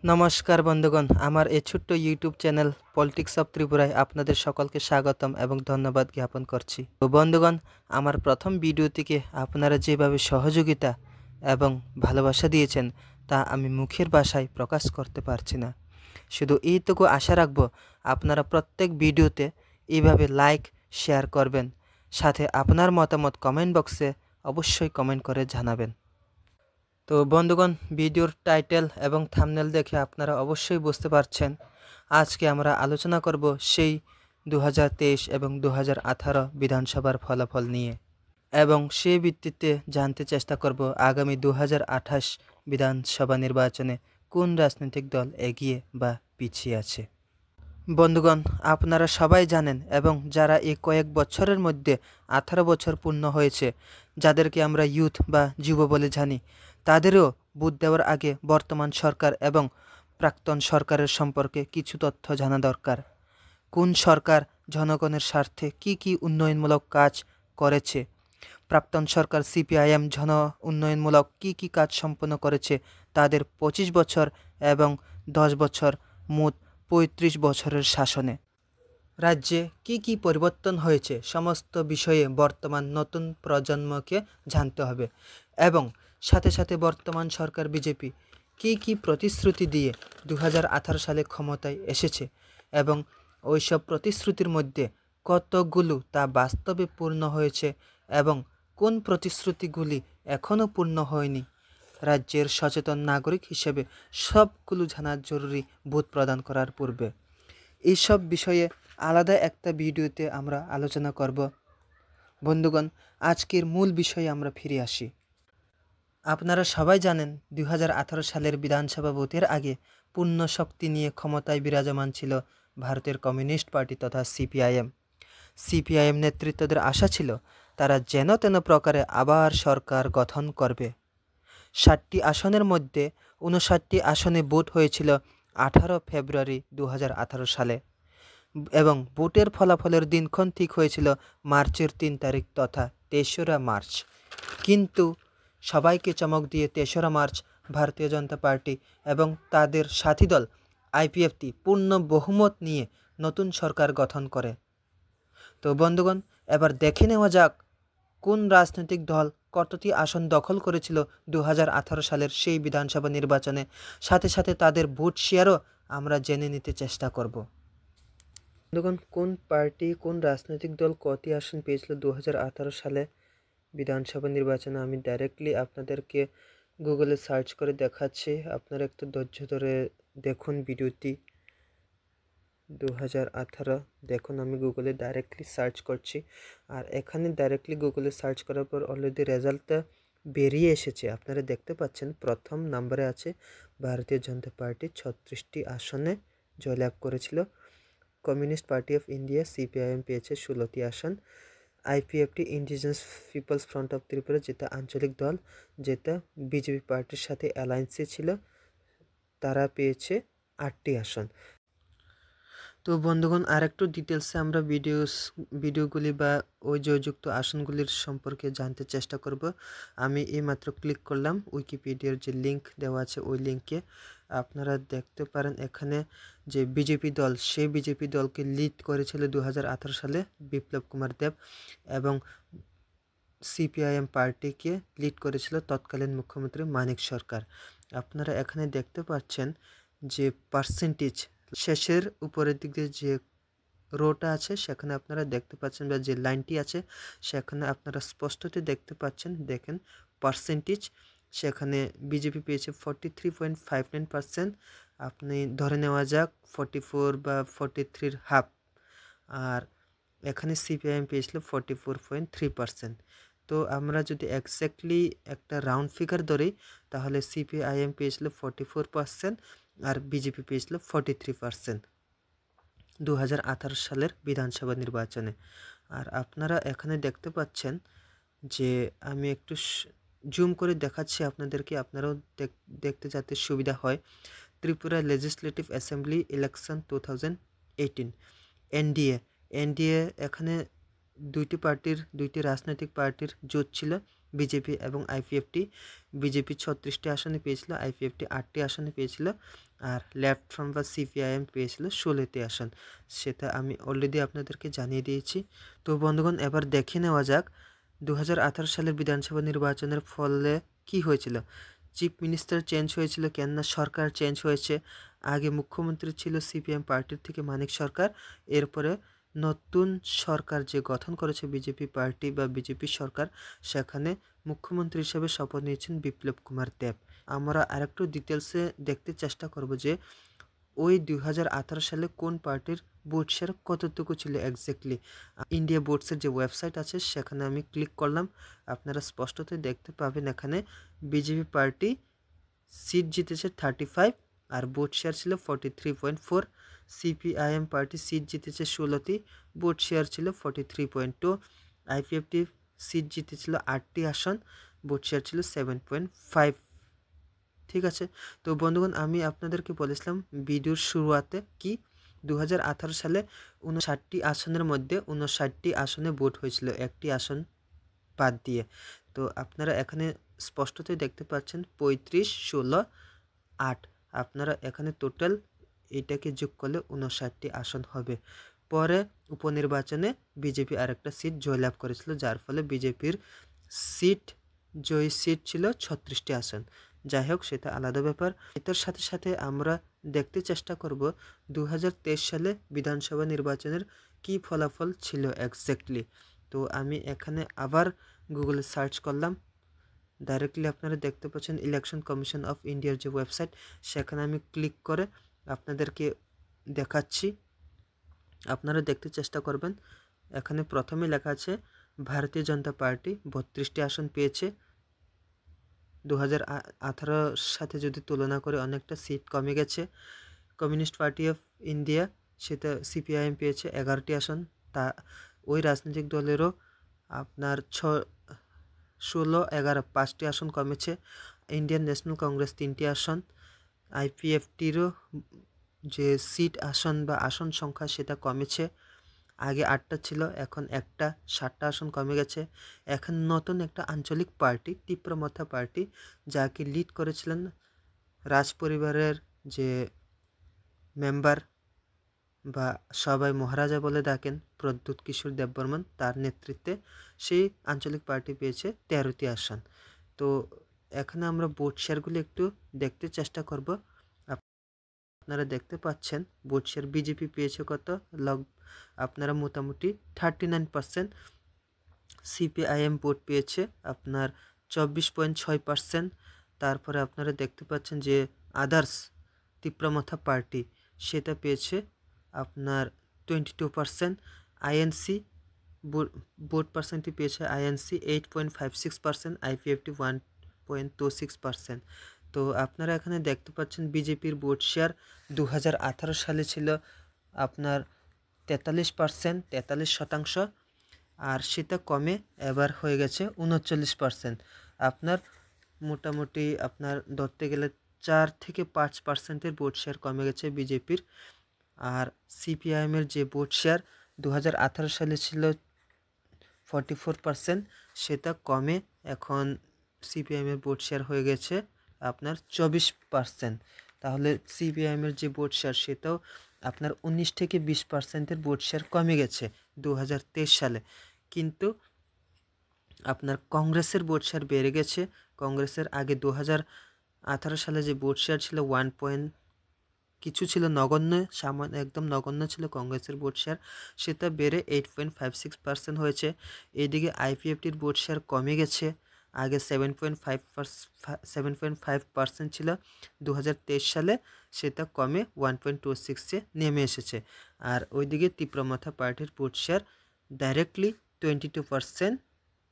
নমস্কার বন্ধুগণ, আমার এই ছোট্ট ইউটিউব চ্যানেল পলিটিক্স অফ ত্রিপুরায় আপনাদের সকলকে স্বাগতম এবং ধন্যবাদ জ্ঞাপন করছি। তো বন্ধুগণ, আমার প্রথম ভিডিও থেকে আপনারা যেভাবে সহযোগিতা এবং ভালোবাসা দিয়েছেন তা আমি মুখের ভাষায় প্রকাশ করতে পারছি না। শুধু এইটুকু আশা রাখবো আপনারা প্রত্যেক ভিডিওতে এইভাবে লাইক শেয়ার করবেন, সাথে আপনার মতামত কমেন্ট বক্সে অবশ্যই কমেন্ট করে জানাবেন। তো বন্ধুগণ, ভিডিওর টাইটেল এবং থাম্বনেল দেখে আপনারা অবশ্যই বুঝতে পারছেন আজকে আমরা আলোচনা করব সেই 2023 এবং 2018 বিধানসভার ফলাফল নিয়ে, এবং সেই ভিত্তিতে জানতে চেষ্টা করব আগামী 2028 বিধানসভা নির্বাচনে কোন রাজনৈতিক দল এগিয়ে বা পিছিয়ে আছে। বন্ধুগণ, আপনারা সবাই জানেন এবং যারা এই কয়েক বছরের মধ্যে 18 বছর পূর্ণ হয়েছে, যাদেরকে আমরা ইউথ বা যুব বলে জানি, তাদেরও ভোট দেওয়ার আগে বর্তমান সরকার এবং প্রাক্তন সরকারের সম্পর্কে কিছু তথ্য জানা দরকার। কোন সরকার জনগণের স্বার্থে কি উন্নয়নমূলক কাজ করেছে, প্রাক্তন সরকার সিপিআইএম জন উন্নয়নমূলক কি কাজ সম্পন্ন করেছে তাদের 25 বছর এবং 10 বছর, মোট 35 বছরের শাসনে। রাজ্যে কি পরিবর্তন হয়েছে সমস্ত বিষয়ে বর্তমান নতুন প্রজন্মকে জানতে হবে, এবং সাথে সাথে বর্তমান সরকার বিজেপি কি প্রতিশ্রুতি দিয়ে 2018 সালে ক্ষমতায় এসেছে এবং ওইসব প্রতিশ্রুতির মধ্যে কতগুলো তা বাস্তবে পূর্ণ হয়েছে এবং কোন প্রতিশ্রুতিগুলি এখনও পূর্ণ হয়নি। রাজ্যের সচেতন নাগরিক হিসেবে সবগুলো জানা জরুরি ভোট প্রদান করার পূর্বে। এইসব বিষয়ে আলাদা একটা ভিডিওতে আমরা আলোচনা করব। বন্ধুগণ, আজকের মূল বিষয়ে আমরা ফিরে আসি। আপনারা সবাই জানেন 2018 সালের বিধানসভা ভোটের আগে পূর্ণ শক্তি নিয়ে ক্ষমতায় বিরাজমান ছিল ভারতের কমিউনিস্ট পার্টি তথা সিপিআইএম নেতৃত্বদের আশা ছিল তারা যেন তেন প্রকারে আবার সরকার গঠন করবে। 60টি আসনের মধ্যে 59টি আসনে ভোট হয়েছিল 18 ফেব্রুয়ারি 2018 সালে, এবং ভোটের ফলাফলের দিনক্ষণ ঠিক হয়েছিল মার্চের 3 তারিখ তথা 3রা মার্চ। কিন্তু সবাইকে চমক দিয়ে 3রা মার্চ ভারতীয় জনতা পার্টি এবং তাদের সাথী দল আইপিএফটি পূর্ণ বহুমত নিয়ে নতুন সরকার গঠন করে। তো বন্ধুগণ, এবার দেখে নেওয়া যাক কোন রাজনৈতিক দল কতটি আসন দখল করেছিল 2018 সালের সেই বিধানসভা নির্বাচনে, সাথে সাথে তাদের ভোট শেয়ারও আমরা জেনে নিতে চেষ্টা করব। বন্ধুগণ, কোন পার্টি কোন রাজনৈতিক দল কতটি আসন পেয়েছিল 2018 সালে বিধানসভা নির্বাচনে আমি ডাইরেক্টলি আপনাদেরকে গুগলে সার্চ করে দেখাচ্ছি। আপনারা একটু ধৈর্য ধরে দেখুন ভিডিওটি। 2018 দেখুন, আমি গুগলে ডাইরেক্টলি সার্চ করছি, আর এখানে ডাইরেক্টলি গুগলে সার্চ করার পর অলরেডি রেজাল্টটা বেরিয়ে এসেছে। আপনারা দেখতে পাচ্ছেন প্রথম নম্বরে আছে ভারতীয় জনতা পার্টি 36টি আসনে জয়লাভ করেছিল। Communist Party of India CPIM পেয়েছে 16টি আসন। IPFT Indigenous Peoples Front of Tripura, যেটা আঞ্চলিক দল, যেটা বিজেপি পার্টির সাথে অ্যালায়েন্সে ছিল, তারা পেয়েছে 8টি আসন। তো বন্ধুগণ, আর একটু ডিটেলসে আমরা ভিডিওগুলি বা ওই জয়যুক্ত আসনগুলির সম্পর্কে জানতে চেষ্টা করব। আমি এইমাত্র ক্লিক করলাম উইকিপিডিয়ার যে লিঙ্ক দেওয়া আছে ওই লিঙ্কে। আপনারা দেখতে পারেন এখানে যে বিজেপি দল, সেই বিজেপি দলকে লিড করেছিল 2018 সালে বিপ্লব কুমার দেব, এবং সিপিআইএম পার্টিকে লিড করেছিল তৎকালীন মুখ্যমন্ত্রী মানিক সরকার। আপনারা এখানে দেখতে পাচ্ছেন যে পার্সেন্টেজ শেষের উপরের দিক দিয়ে যে রোটা আছে সেখানে আপনারা দেখতে পাচ্ছেন, বা যে লাইনটি আছে সেখানে আপনারা স্পষ্টতে দেখতে পাচ্ছেন। দেখেন পার্সেন্টেজ, সেখানে বিজেপি পেয়েছে 43.59%, আপনি ধরে নেওয়া যাক 44 বা 43 হাফ, আর এখানে সিপিআইএম পেয়েছিল 44.3%। তো আমরা যদি এক্স্যাক্টলি একটা রাউন্ড ফিগার ধরি তাহলে সিপিআইএম পেয়েছিল 44% আর বিজেপি পেয়েছিল 43% 2018 সালের বিধানসভা নির্বাচনে। আর আপনারা এখানে দেখতে পাচ্ছেন যে আমি একটু জুম করে দেখাচ্ছি আপনাদেরকে, আপনারাও দেখতে যাতে সুবিধা হয়। Tripura legislative assembly election 2018 NDA, এখানে দুইটি রাজনৈতিক পার্টির জোট ছিল, বিজেপি এবং আইপিএফটি। বিজেপি 36টি আসনে পেয়েছিল, আইপিএফটি 8টি আসনে পেয়েছিল, আর লেফট ফ্রন্ট বা সিপিআইএম পেয়েছিল 16টি আসন। সেটা আমি অলরেডি আপনাদেরকে জানিয়ে দিয়েছি। তো বন্ধুগণ, এবার দেখে নেওয়া যাক 2018 সালের বিধানসভা নির্বাচনের ফলে কি হয়েছিল। চিফ মিনিস্টার চেঞ্জ হয়েছিল, কেননা সরকার চেঞ্জ হয়েছে। আগে মুখ্যমন্ত্রী ছিল সিপিএম পার্টির থেকে মানিক সরকার। এরপরে নতুন সরকার যে গঠন করেছে বিজেপি পার্টি বা বিজেপি সরকার, সেখানে মুখ্যমন্ত্রী হিসেবে শপথ নিয়েছেন বিপ্লব কুমার দেব। আমরা আরেকটু ডিটেলসে দেখতে চেষ্টা করব যে ওই 2018 সালে কোন পার্টির ভোট শেয়ার কতটুকু ছিল এক্স্যাক্টলি। ইন্ডিয়া ভোটসের যে ওয়েবসাইট আছে সেখানে আমি ক্লিক করলাম, আপনারা স্পষ্টতই দেখতে পাবেন এখানে বিজেপি পার্টি সিট জিতেছে 35 আর ভোট শেয়ার ছিল 43.4। সিপিআইএম পার্টি সিট জিতেছে 16টি, ভোট শেয়ার ছিল 43.2। আইপিএফটি সিট জিতেছিল 8টি আসন, ভোট শেয়ার ছিল 7.5। ঠিক আছে। তো বন্ধুগণ, আমি আপনাদেরকে বলেছিলাম ভিডিওর শুরুতে কি 2018 সালে 59টি আসনের মধ্যে 59টি আসনে ভোট হয়েছিল, একটি আসন বাদ দিয়ে। তো আপনারা এখানে স্পষ্টতই দেখতে পাচ্ছেন 35, 16, 8। আপনারা এখানে টোটাল এটাকে যোগ করলে 59টি আসন হবে। পরে উপনির্বাচনে বিজেপি আরেকটা সিট জয়লাভ করেছিল, যার ফলে বিজেপির জয়ী সিট ছিল 36টি আসন। যাই হোক, সেটা আলাদা ব্যাপার। এটার সাথে সাথে আমরা দেখতে চেষ্টা করব 2023 সালে বিধানসভা নির্বাচনের কি ফলাফল ছিল এক্স্যাক্টলি। তো আমি এখানে আবার গুগলে সার্চ করলাম, ডাইরেক্টলি আপনারা দেখতে পাচ্ছেন ইলেকশন কমিশন অফ ইন্ডিয়ার যে ওয়েবসাইট, সেখানে আমি ক্লিক করে আপনাদেরকে দেখাচ্ছি, আপনারা দেখতে চেষ্টা করবেন। এখানে প্রথমে লেখা আছে ভারতীয় জনতা পার্টি 32টি আসন পেয়েছে। 2018 সাথে যদি তুলনা করে অনেকটা সিট কমে গেছে। কমিউনিস্ট পার্টি অফ ইন্ডিয়া, সেটা সিপিআইএম পেয়েছে 11টি আসন। তা ওই রাজনৈতিক দলেরও আপনার 16, 11, 5টি আসন কমেছে। ইন্ডিয়ান ন্যাশনাল কংগ্রেস 3টি আসন। আইপিএফটিরও যে সিট আসন বা আসন সংখ্যা সেটা কমেছে, আগে 8টা ছিল, এখন একটা, 7টা আসন কমে গেছে। এখন নতুন একটা আঞ্চলিক পার্টি তীব্রমথা পার্টি, যাকে লিড করেছিলেন রাজ পরিবারের যে মেম্বার বা সবাই মহারাজা বলে ডাকেন প্রদ্যুৎ কিশোর দেববর্মন, তার নেতৃত্বে সেই আঞ্চলিক পার্টি পেয়েছে 13টি আসন। তো এখানে আমরা ভোট শেয়ারগুলি একটু দেখতে চেষ্টা করব। আপনারা দেখতে পাচ্ছেন ভোট শেয়ার বিজেপি পেয়েছে কত, আপনারা মোটামুটি 39%। সিপিআইএম ভোট পেয়েছে আপনার 24.6%। তারপরে আপনারা দেখতে পাচ্ছেন যে আদার্স তীব্রমথা পার্টি, সেটা পেয়েছে আপনার 22%। আইএনসি ভোট পার্সেন্টটি পেয়েছে আইএনসি 8.56%, আইপিএফটি 1.26%। তো আপনারা এখানে দেখতে পাচ্ছেন বিজেপির ভোট শেয়ার 2018 সালে ছিল আপনার 43%, আর সেটা কমে এবার হয়ে গেছে 39%। আপনার মোটামুটি আপনার ধরতে গেলে 4 থেকে 5%-এর ভোট শেয়ার কমে গেছে বিজেপির। আর সিপিআইএমের যে ভোট শেয়ার 2018 সালে ছিল 44%, সেটা কমে এখন সিপিআইএমের ভোট শেয়ার হয়ে গেছে আপনার 24%। তাহলে সিপিআইএমের যে ভোট শেয়ার সেটাও আপনার 19 থেকে 20%-এর ভোট শেয়ার কমে গেছে 2023 সালে। কিন্তু আপনার কংগ্রেসের ভোট শেয়ার বেড়ে গেছে। কংগ্রেসের আগে 2018 সালে যে ভোট শেয়ার ছিল 1 পয়েন্ট কিছু ছিল, নগণ্য, সামান্য একদম নগণ্য ছিল কংগ্রেসের ভোট শেয়ার, সেটা বেড়ে 8.56% হয়েছে। এইদিকে আইপিএফটির ভোট শেয়ার কমে গেছে, আগে 7.5% ছিল 2023 সালে, সেটা কমে 1.26-এ নেমে এসেছে। আর ওইদিকে তীব্রমথা পার্টির ভোট শেয়ার ডাইরেক্টলি 22%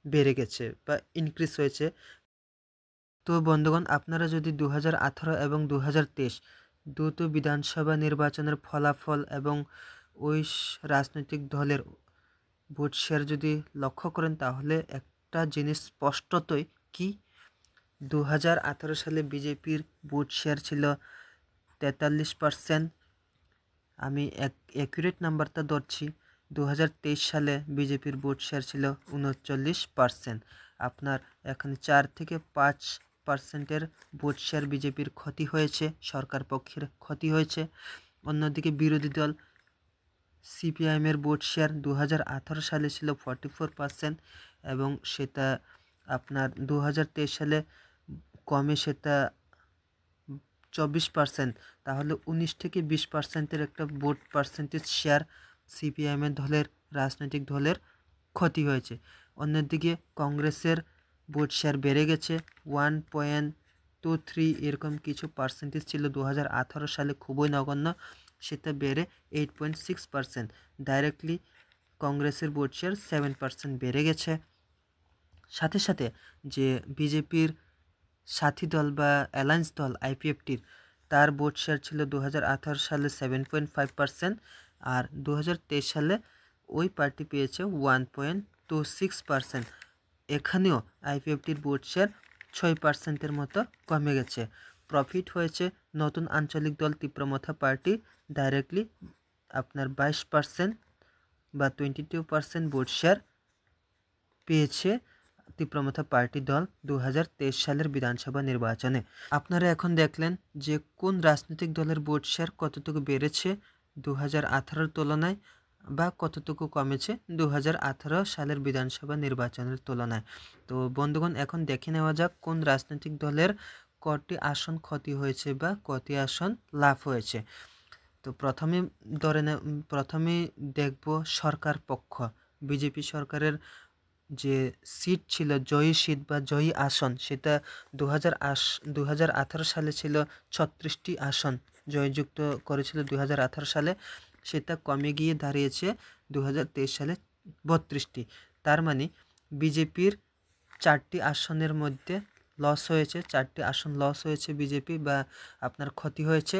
বেড়ে গেছে বা ইনক্রিজ হয়েছে। তো বন্ধুগণ, আপনারা যদি 2018 এবং 2023 দুটো বিধানসভা নির্বাচনের ফলাফল এবং ওই রাজনৈতিক দলের ভোট শেয়ার যদি লক্ষ্য করেন, তাহলে একটা জিনিস স্পষ্টতই কি 2018 সালে বিজেপির ভোট শেয়ার ছিল 43%। আমি অ্যাকুরেট নাম্বারটা ধরছি, 2023 সালে বিজেপির ভোট শেয়ার ছিল 39%। আপনার এখানে 4 থেকে 5% ভোট শেয়ার বিজেপির ক্ষতি হয়েছে, সরকার পক্ষের ক্ষতি হয়েছে। অন্যদিকে বিরোধী দল সিপিআইএমের ভোট শেয়ার 2018 সালে ছিল 44% এবং সেটা আপনার 2023 সালে কমে সেটা 24%। তাহলে 19 থেকে 20%-এর একটা ভোট পার্সেন্টেজ শেয়ার সিপিআইএমের দলের রাজনৈতিক দলের ক্ষতি হয়েছে। অন্যদিকে কংগ্রেসের ভোট শেয়ার বেড়ে গেছে 1.23 এরকম কিছু পার্সেন্টেজ ছিল 2018 সালে, খুবই নগণ্য, সেটা বেড়ে 8.6%। ডাইরেক্টলি কংগ্রেসের ভোট শেয়ার 7% বেড়ে গেছে। সাথে সাথে যে বিজেপির সাথী দল বা অ্যালায়েন্স দল আইপিএফটির, তার ভোট শেয়ার ছিল 2018 সালে 7.5%, আর 2023 সালে ওই পার্টি পেয়েছে 1.26%। এখানেও আইপিএফটির ভোট শেয়ার 6%-এর মতো কমে গেছে। প্রফিট হয়েছে নতুন আঞ্চলিক দল তীব্রমথা পার্টি, ডাইরেক্টলি আপনার 22% বা 22% ভোট শেয়ার পেয়েছে তীব্রমথা পার্টি দল 2023 সালের বিধানসভা নির্বাচনে। আপনারা এখন দেখলেন যে কোন রাজনৈতিক দলের ভোট শেয়ার কতটুকু বেড়েছে 2018-র তুলনায় বা কতটুকু কমেছে 2018 সালের বিধানসভা নির্বাচনের তুলনায়। তো বন্ধুগণ, এখন দেখে নেওয়া যাক কোন রাজনৈতিক দলের কটি আসন ক্ষতি হয়েছে বা কটি আসন লাভ হয়েছে। তো প্রথমে দেখব সরকার পক্ষ। বিজেপি সরকারের যে সিট ছিল, জয়ী সিট বা জয়ী আসন, সেটা 2018 সালে ছিল 36টি আসন জয়যুক্ত করেছিল 2018 সালে, সেটা কমে গিয়ে দাঁড়িয়েছে 2023 সালে 32টি। তার মানে বিজেপির 4টি আসনের মধ্যে লস হয়েছে, 4টি আসন লস হয়েছে বিজেপি বা আপনার ক্ষতি হয়েছে।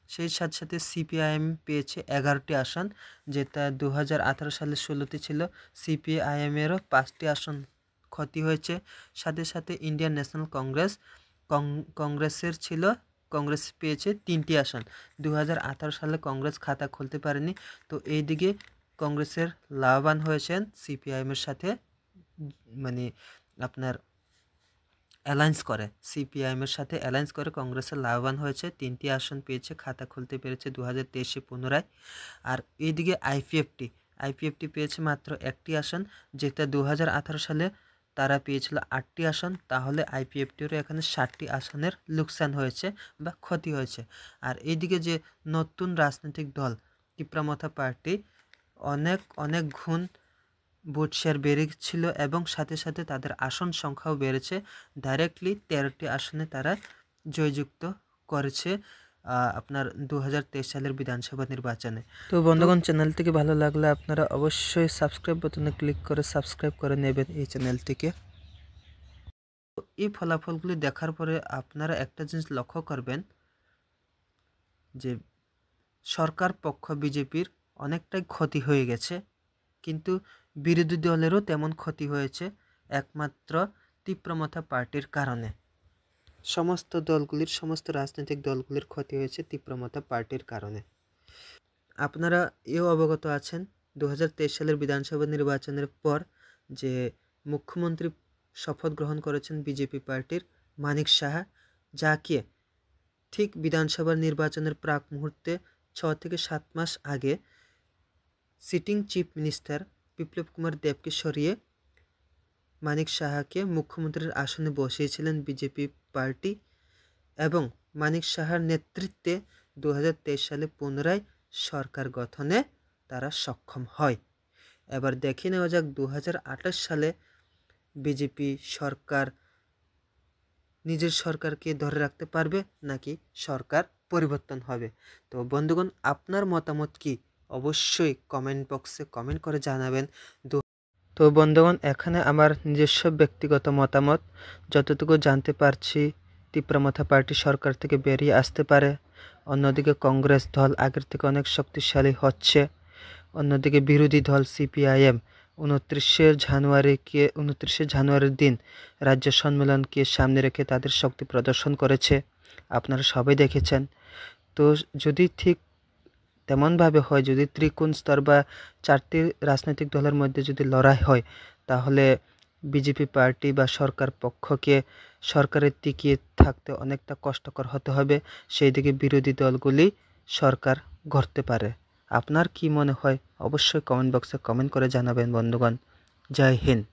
সেই সাথে সাথে সিপিআইএম পেয়েছে 11টি আসন, যেটা 2018 সালে 16টি ছিল। সিপিআইএমেরও 5টি আসন ক্ষতি হয়েছে। সাথে সাথে ইন্ডিয়ান ন্যাশনাল কংগ্রেসের ছিল, কংগ্রেস পেয়েছে 3টি আসন। 2018 সালে কংগ্রেস খাতা খুলতে পারেনি, তো এইদিকে কংগ্রেসের লাভবান হয়েছেন সিপিআইএমের সাথে, মানে আপনার সিপিআইএমের সাথে অ্যালায়েন্স করে কংগ্রেসের লাভবান হয়েছে, 3টি আসন পেয়েছে, খাতা খুলতে পেরেছে 2023-এ পুনরায়। আর এইদিকে আইপিএফটি পেয়েছে মাত্র 1টি আসন, যেটা 2018 সালে তারা পেয়েছিল 8টি আসন। তাহলে আইপিএফটিরও এখানে 60টি আসনের লোকসান হয়েছে বা ক্ষতি হয়েছে। আর এইদিকে যে নতুন রাজনৈতিক দল তীব্রমথা পার্টি, অনেক গুণ ভোট শেয়ার বেড়েছিল এবং সাথে সাথে তাদের আসন সংখ্যাও বেড়েছে। ডাইরেক্টলি 13টি আসনে তারা জয়যুক্ত করেছে আপনার 2023 সালের বিধানসভা নির্বাচনে। তো বন্ধুগণ, চ্যানেলটিকে ভালো লাগলে আপনারা অবশ্যই সাবস্ক্রাইব বাটনে ক্লিক করে সাবস্ক্রাইব করে নেবেন এই চ্যানেলটিকে। এই ফলাফলগুলি দেখার পরে আপনারা একটা জিনিস লক্ষ্য করবেন যে সরকার পক্ষ বিজেপির অনেকটাই ক্ষতি হয়ে গেছে, কিন্তু বিরোধী দলেরও তেমন ক্ষতি হয়েছে একমাত্র তীব্রমথা পার্টির কারণে। সমস্ত রাজনৈতিক দলগুলির ক্ষতি হয়েছে তীব্রমথা পার্টির কারণে। আপনারা এও অবগত আছেন 2023 সালের বিধানসভা নির্বাচনের পর যে মুখ্যমন্ত্রী শপথ গ্রহণ করেছেন বিজেপি পার্টির মানিক সাহা, যাকে ঠিক বিধানসভা নির্বাচনের প্রাক মুহূর্তে 6 থেকে 7 মাস আগে sitting chief minister Biplab Kumar দেবকে সরিয়ে মানিক সাহাকে মুখ্যমন্ত্রীর আসনে বসিয়েছিলেন বিজেপি পার্টি, এবং মানিক সাহার নেতৃত্বে 2023 সালে পুনরায় সরকার গঠনে তারা সক্ষম হয়। এবার দেখে নেওয়া যাক 2028 সালে বিজেপি সরকার নিজের সরকারকে ধরে রাখতে পারবে নাকি সরকার পরিবর্তন হবে। তো বন্ধুগণ, আপনার মতামত কি অবশ্যই কমেন্ট বক্সে কমেন্ট করে জানাবেন। তো বন্ধুগণ, এখানে আমার নিজস্ব ব্যক্তিগত মতামত, যতটুকু জানতে পারছি তীব্রমথা পার্টি সরকার থেকে বেরিয়ে আসতে পারে। অন্যদিকে কংগ্রেস দল আগের থেকে অনেক শক্তিশালী হচ্ছে। অন্যদিকে বিরোধী দল সিপিআইএম 29শে জানুয়ারির দিন রাজ্য সম্মেলনকে সামনে রেখে তাদের শক্তি প্রদর্শন করেছে, আপনারা সবাই দেখেছেন। তো যদি ঠিক তেমনভাবে হয়, যদি ত্রিকোণ স্তর বা 4টি রাজনৈতিক দলের মধ্যে যদি লড়াই হয়, তাহলে বিজেপি পার্টি বা সরকার পক্ষকে সরকারের টিকিয়ে থাকতে অনেকটা কষ্টকর হতে হবে, সেই দিকে বিরোধী দলগুলি সরকার গড়তে পারে। আপনার কি মনে হয় অবশ্যই কমেন্ট বক্সে কমেন্ট করে জানাবেন বন্ধুগণ। জয় হিন্দ।